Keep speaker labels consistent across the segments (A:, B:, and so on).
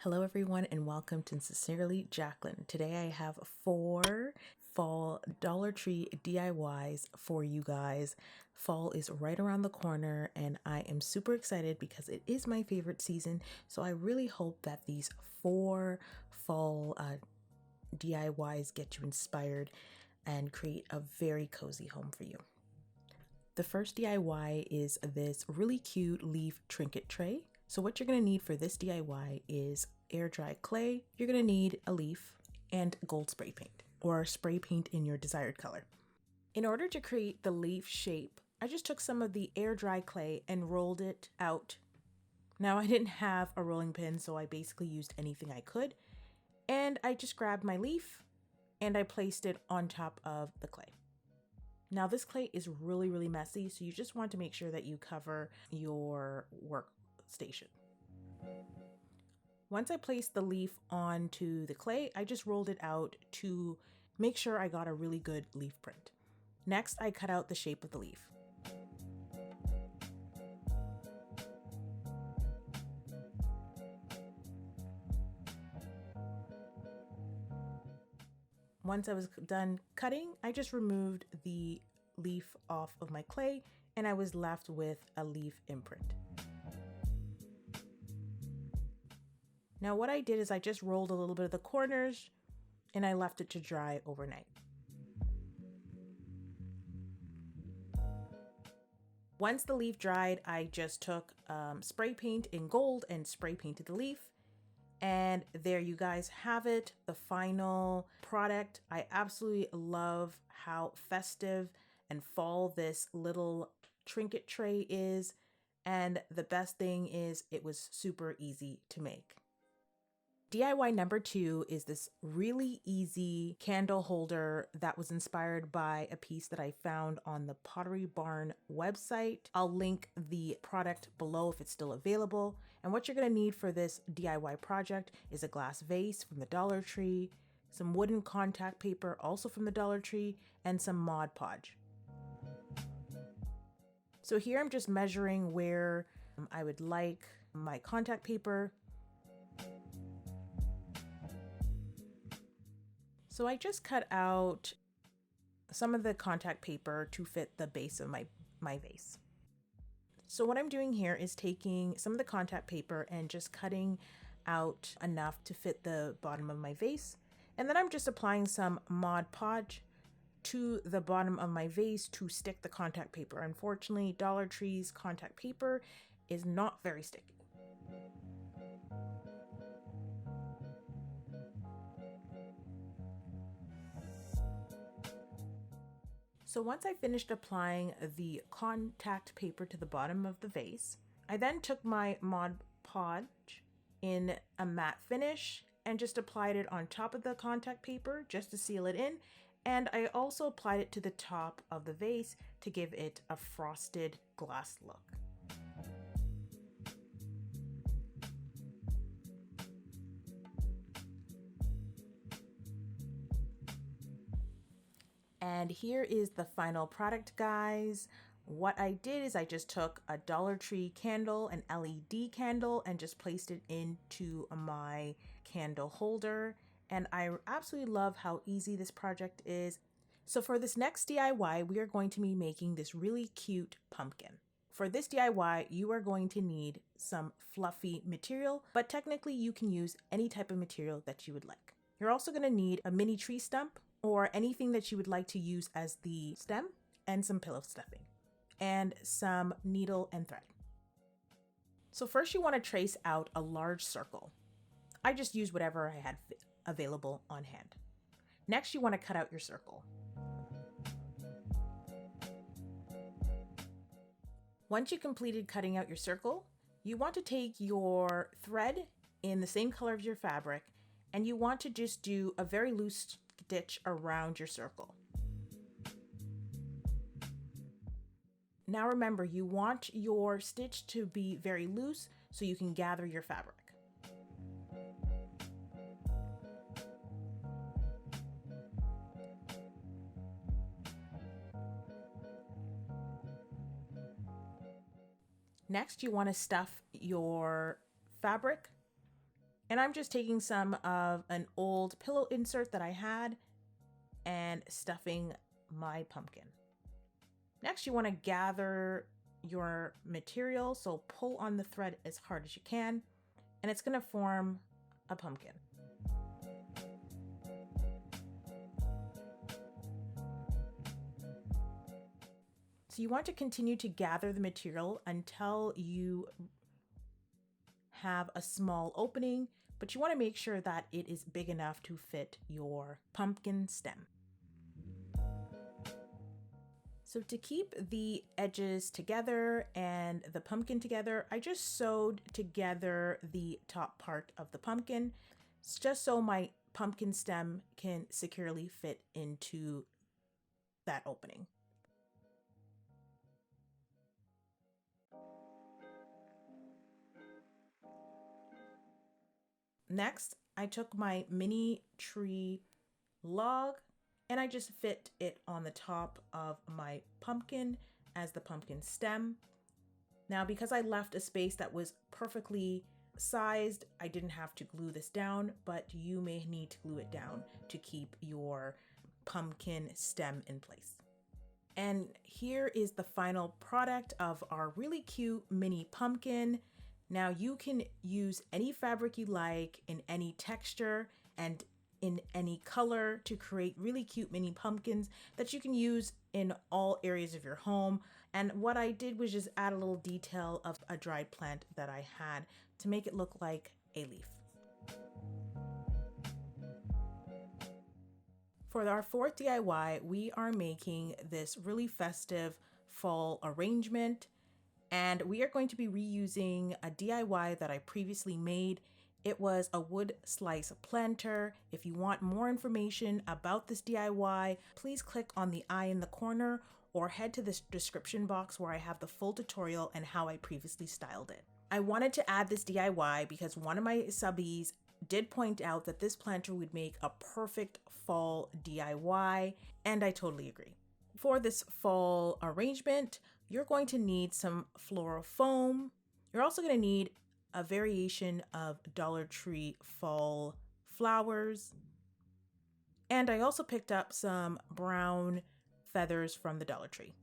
A: Hello everyone and welcome to Sincerely Jacqueline. Today I have 4 fall Dollar Tree DIYs for you guys. Fall is right around the corner and I am super excited because it is my favorite season. So I really hope that these 4 fall DIYs get you inspired and create a very cozy home for you. The first DIY is this really cute leaf trinket tray. So what you're going to need for this DIY is air dry clay. You're going to need a leaf and gold spray paint or spray paint in your desired color. In order to create the leaf shape, I just took some of the air dry clay and rolled it out. Now I didn't have a rolling pin, so I basically used anything I could. And I just grabbed my leaf and I placed it on top of the clay. Now this clay is really messy, so you just want to make sure that you cover your workstation. Once I placed the leaf onto the clay, I just rolled it out to make sure I got a really good leaf print. Next, I cut out the shape of the leaf. Once I was done cutting, I just removed the leaf off of my clay and I was left with a leaf imprint. Now what I did is I just rolled a little bit of the corners and I left it to dry overnight. Once the leaf dried, I just took spray paint in gold and spray painted the leaf. And there you guys have it, the final product. I absolutely love how festive and fall this little trinket tray is. And the best thing is it was super easy to make. DIY number 2 is this really easy candle holder that was inspired by a piece that I found on the Pottery Barn website. I'll link the product below if it's still available. And what you're going to need for this DIY project is a glass vase from the Dollar Tree, some wooden contact paper also from the Dollar Tree, and some Mod Podge. So here I'm just measuring where I would like my contact paper. So I just cut out some of the contact paper to fit the base of my vase. So what I'm doing here is taking some of the contact paper and just cutting out enough to fit the bottom of my vase. And then I'm just applying some Mod Podge to the bottom of my vase to stick the contact paper. Unfortunately, Dollar Tree's contact paper is not very sticky. So once I finished applying the contact paper to the bottom of the vase, I then took my Mod Podge in a matte finish and just applied it on top of the contact paper just to seal it in. And I also applied it to the top of the vase to give it a frosted glass look. And here is the final product, guys. What I did is I just took a Dollar Tree candle, an LED candle, and just placed it into my candle holder. And I absolutely love how easy this project is. So for this next DIY, we are going to be making this really cute pumpkin. For this DIY, you are going to need some fluffy material, but technically you can use any type of material that you would like. You're also going to need a mini tree stump or anything that you would like to use as the stem, and some pillow stuffing, and some needle and thread. So first you want to trace out a large circle. I just used whatever I had available on hand. Next you want to cut out your circle. Once you completed cutting out your circle, you want to take your thread in the same color of your fabric, and you want to just do a very loose stitch around your circle. Now remember, you want your stitch to be very loose so you can gather your fabric. Next, you want to stuff your fabric And I'm just taking some of an old pillow insert that I had and stuffing my pumpkin. Next, you want to gather your material, so pull on the thread as hard as you can, and it's going to form a pumpkin. So you want to continue to gather the material until you have a small opening, but you want to make sure that it is big enough to fit your pumpkin stem. So to keep the edges together and the pumpkin together, I just sewed together the top part of the pumpkin, just so my pumpkin stem can securely fit into that opening. Next, I took my mini tree log and I just fit it on the top of my pumpkin as the pumpkin stem. Now, because I left a space that was perfectly sized, I didn't have to glue this down, but you may need to glue it down to keep your pumpkin stem in place. And here is the final product of our really cute mini pumpkin. Now you can use any fabric you like in any texture and in any color to create really cute mini pumpkins that you can use in all areas of your home. And what I did was just add a little detail of a dried plant that I had to make it look like a leaf. For our fourth DIY, we are making this really festive fall arrangement, and we are going to be reusing a DIY that I previously made. It was a wood slice planter. If you want more information about this DIY, please click on the eye in the corner or head to this description box where I have the full tutorial and how I previously styled it. I wanted to add this DIY because one of my subbies did point out that this planter would make a perfect fall DIY, and I totally agree. For this fall arrangement, you're going to need some floral foam. You're also going to need a variation of Dollar Tree fall flowers. And I also picked up some brown feathers from the Dollar Tree.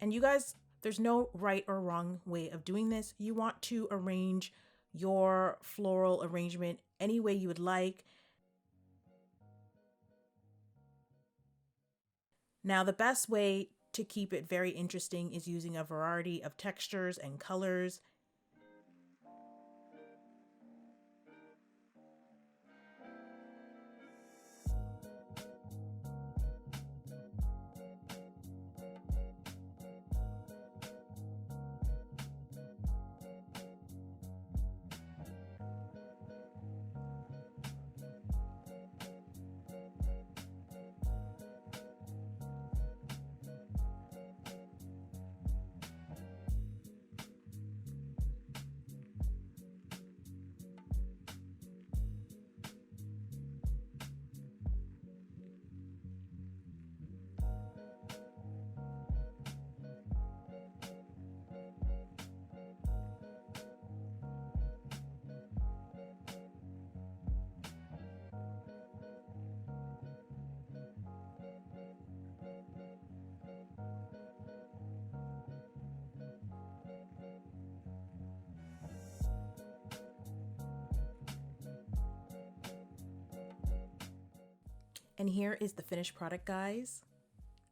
A: And you guys, there's no right or wrong way of doing this. You want to arrange your floral arrangement any way you would like. Now, the best way to keep it very interesting is using a variety of textures and colors. And here is the finished product, guys.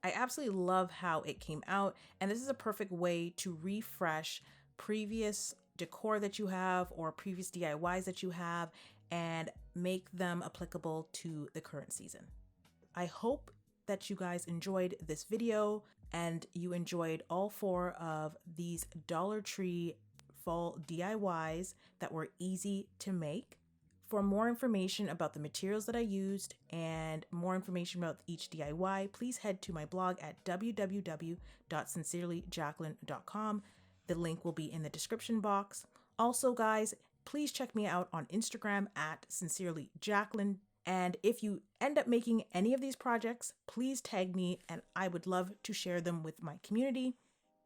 A: I absolutely love how it came out, and this is a perfect way to refresh previous decor that you have or previous DIYs that you have and make them applicable to the current season. I hope that you guys enjoyed this video and you enjoyed all 4 of these Dollar Tree fall DIYs that were easy to make. For more information about the materials that I used and more information about each DIY, please head to my blog at www.sincerelymissj.com. The link will be in the description box. Also, guys, please check me out on Instagram at sincerelyjacqueline. And if you end up making any of these projects, please tag me and I would love to share them with my community.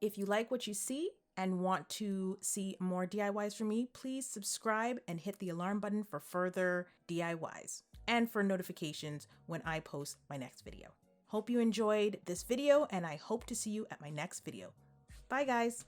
A: If you like what you see and want to see more DIYs from me, please subscribe and hit the alarm button for further DIYs and for notifications when I post my next video. Hope you enjoyed this video, and I hope to see you at my next video. Bye guys.